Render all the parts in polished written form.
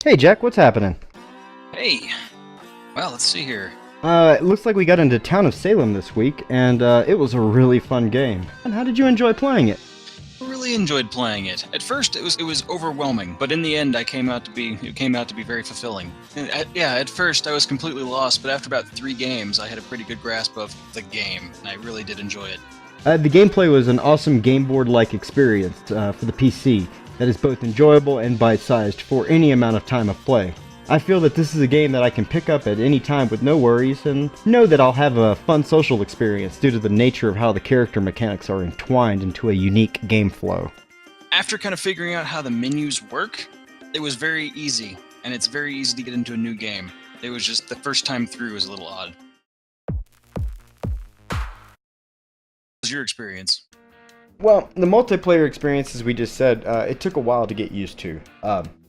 Hey Jack, what's happening? Hey, well, let's see here. It looks like we got into Town of Salem this week, and it was a really fun game. And how did you enjoy playing it? Really enjoyed playing it. At first, it was overwhelming, but in the end, it came out to be very fulfilling. At first, I was completely lost, but after about 3 games, I had a pretty good grasp of the game, and I really did enjoy it. The gameplay was an awesome game board-like experience for the PC that is both enjoyable and bite-sized for any amount of time of play. I feel that this is a game that I can pick up at any time with no worries, and know that I'll have a fun social experience due to the nature of how the character mechanics are entwined into a unique game flow. After kind of figuring out how the menus work, it was very easy, and it's very easy to get into a new game. It was just the first time through was a little odd. What was your experience? Well, the multiplayer experience, as we just said, it took a while to get used to.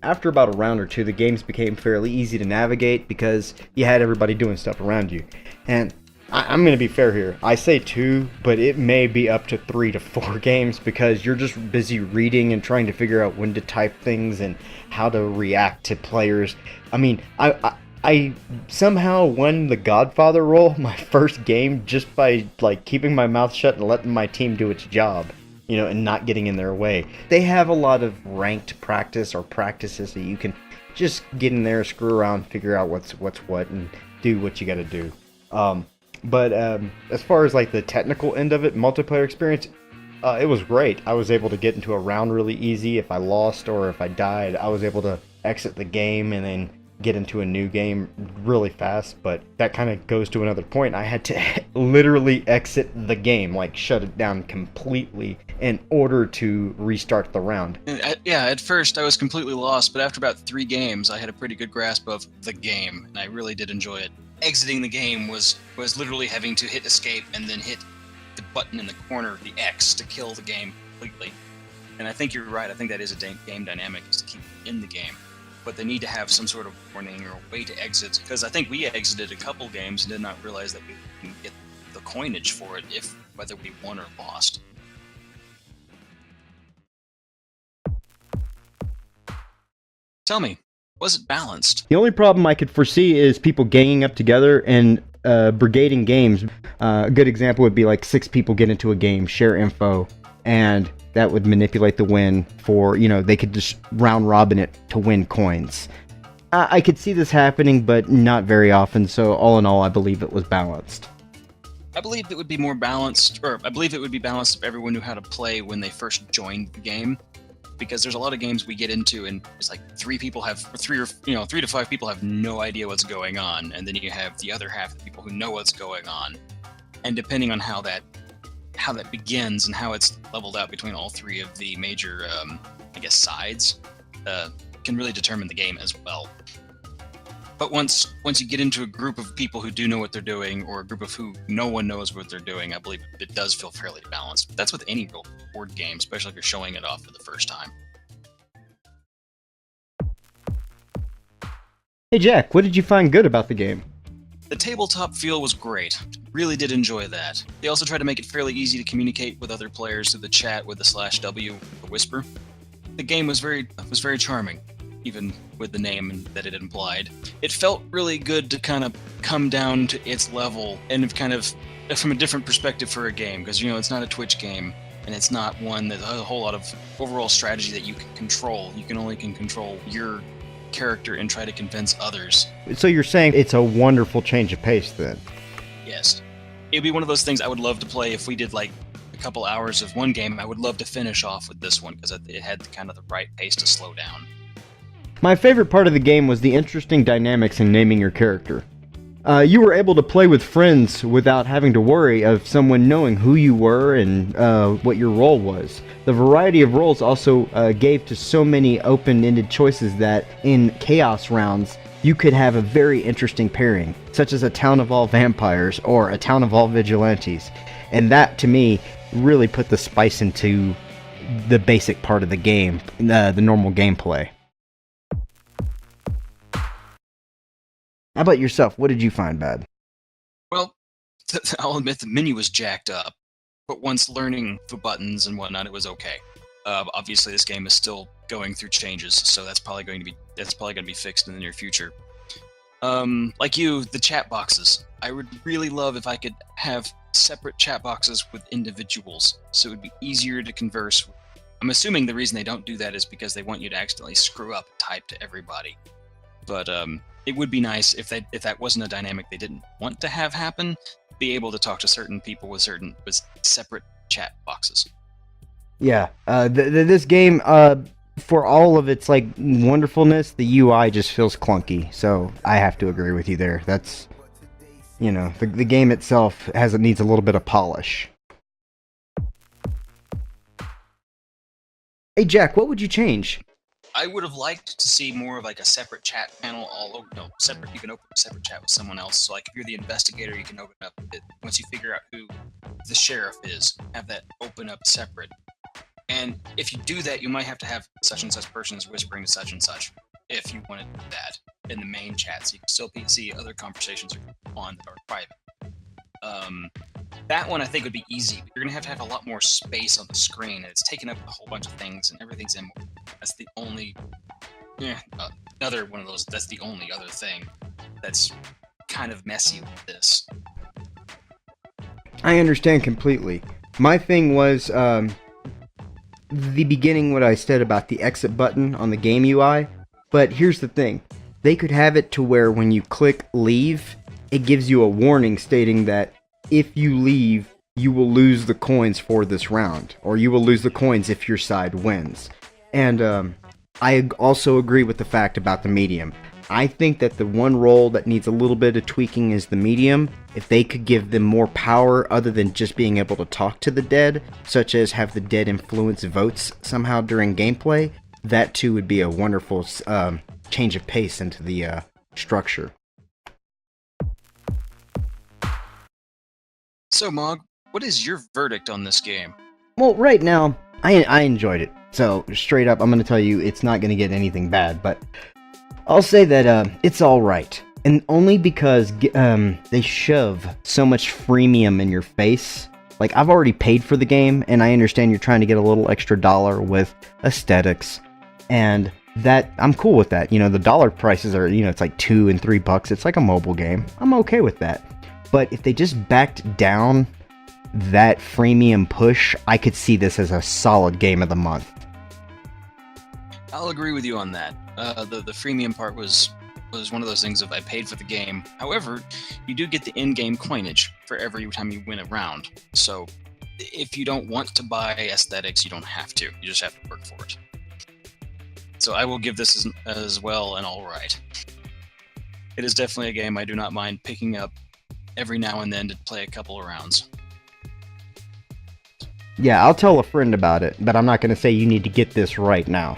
After about a round or two, the games became fairly easy to navigate because you had everybody doing stuff around you. And I'm going to be fair here. I say 2, but it may be up to 3 to 4 games because you're just busy reading and trying to figure out when to type things and how to react to players. I mean, I somehow won the Godfather role my first game just by keeping my mouth shut and letting my team do its job, and not getting in their way. They have a lot of ranked practice or practices that you can just get in there, screw around, figure out what's what, and do what you got to do. But as far as the technical end of it, multiplayer experience, it was great. I was able to get into a round really easy. If I lost or if I died, I was able to exit the game and then get into a new game really fast. But that kind of goes to another point. I had to literally exit the game, shut it down completely in order to restart the round. At first I was completely lost, but after about 3 games, I had a pretty good grasp of the game, and I really did enjoy it. Exiting the game was literally having to hit escape and then hit the button in the corner, the X, to kill the game completely. And I think you're right. I think that is a game dynamic, is to keep in the game. But they need to have some sort of warning or a way to exit, because I think we exited a couple games and did not realize that we can get the coinage for it whether we won or lost. Tell me, was it balanced? The only problem I could foresee is people ganging up together and brigading games. A good example would be 6 people get into a game, share info, and that would manipulate the win for, they could just round robin it to win coins. I could see this happening, but not very often, so all in all, I believe it was balanced. I believe it would be more balanced, or I believe it would be balanced if everyone knew how to play when they first joined the game. Because there's a lot of games we get into and it's 3 to 5 people have no idea what's going on, and then you have the other half of the people who know what's going on. And depending on how that begins and how it's leveled out between all 3 of the major, sides, can really determine the game as well. But once you get into a group of people who do know what they're doing, or a group of who no one knows what they're doing, I believe it does feel fairly balanced. That's with any real board game, especially if you're showing it off for the first time. Hey Jack, what did you find good about the game? The tabletop feel was great. Really did enjoy that. They also tried to make it fairly easy to communicate with other players through the chat with the /W, the whisper. The game was very charming, even with the name that it implied. It felt really good to kind of come down to its level and kind of from a different perspective for a game, because it's not a Twitch game, and it's not one that has a whole lot of overall strategy that you can control. You can only control your character and try to convince others. So you're saying it's a wonderful change of pace then? Yes. It'd be one of those things I would love to play if we did a couple hours of one game. I would love to finish off with this one because it had kind of the right pace to slow down. My favorite part of the game was the interesting dynamics in naming your character. You were able to play with friends without having to worry of someone knowing who you were and what your role was. The variety of roles also gave to so many open-ended choices that in chaos rounds you could have a very interesting pairing, such as a town of all vampires or a town of all vigilantes. And that, to me, really put the spice into the basic part of the game, the normal gameplay. How about yourself? What did you find bad? Well, I'll admit the menu was jacked up, but once learning the buttons and whatnot, it was okay. Obviously, this game is still going through changes, so that's probably going to be fixed in the near future. Like you, the chat boxes. I would really love if I could have separate chat boxes with individuals, so it would be easier to converse with. I'm assuming the reason they don't do that is because they want you to accidentally screw up and type to everybody. But it would be nice if that wasn't a dynamic they didn't want to have happen, be able to talk to certain people with separate chat boxes. Yeah, this game, for all of its like wonderfulness, the UI just feels clunky. So I have to agree with you there. That's, the game itself needs a little bit of polish. Hey Jack, what would you change? I would have liked to see more of like a separate chat panel all over. No, separate. You can open a separate chat with someone else. So like if you're the investigator, you can open up it once you figure out who the sheriff is. Have that open up separate. And if you do that, you might have to have such and such person is whispering to such and such. If you want to do that in the main chat, so you can still see other conversations on that are private. That one I think would be easy, but you're gonna have a lot more space on the screen, and it's taking up a whole bunch of things, and everything's in. That's the only, another one of those. That's the only other thing that's kind of messy with this. I understand completely. My thing was the beginning, what I said about the exit button on the game UI. But here's the thing: they could have it to where when you click leave, it gives you a warning stating that if you leave, you will lose the coins for this round, or you will lose the coins if your side wins. And I also agree with the fact about the medium. I think that the one role that needs a little bit of tweaking is the medium. If they could give them more power other than just being able to talk to the dead, such as have the dead influence votes somehow during gameplay, that too would be a wonderful change of pace into the structure. So, Mog, what is your verdict on this game? Well, right now, I enjoyed it. So, straight up, I'm going to tell you it's not going to get anything bad, but I'll say that it's alright. And only because they shove so much freemium in your face. Like, I've already paid for the game, and I understand you're trying to get a little extra dollar with aesthetics. And that, I'm cool with that. The dollar prices are, it's like $2 and $3. It's like a mobile game. I'm okay with that. But if they just backed down that freemium push, I could see this as a solid game of the month. I'll agree with you on that. The freemium part was one of those things of I paid for the game. However, you do get the in-game coinage for every time you win a round. So if you don't want to buy aesthetics, you don't have to. You just have to work for it. So I will give this as well an alright. It is definitely a game I do not mind picking up every now and then to play a couple of rounds. Yeah, I'll tell a friend about it, but I'm not going to say you need to get this right now.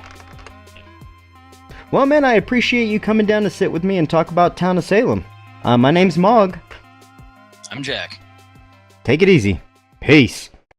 Well, man, I appreciate you coming down to sit with me and talk about Town of Salem. My name's Mog. I'm Jack. Take it easy. Peace.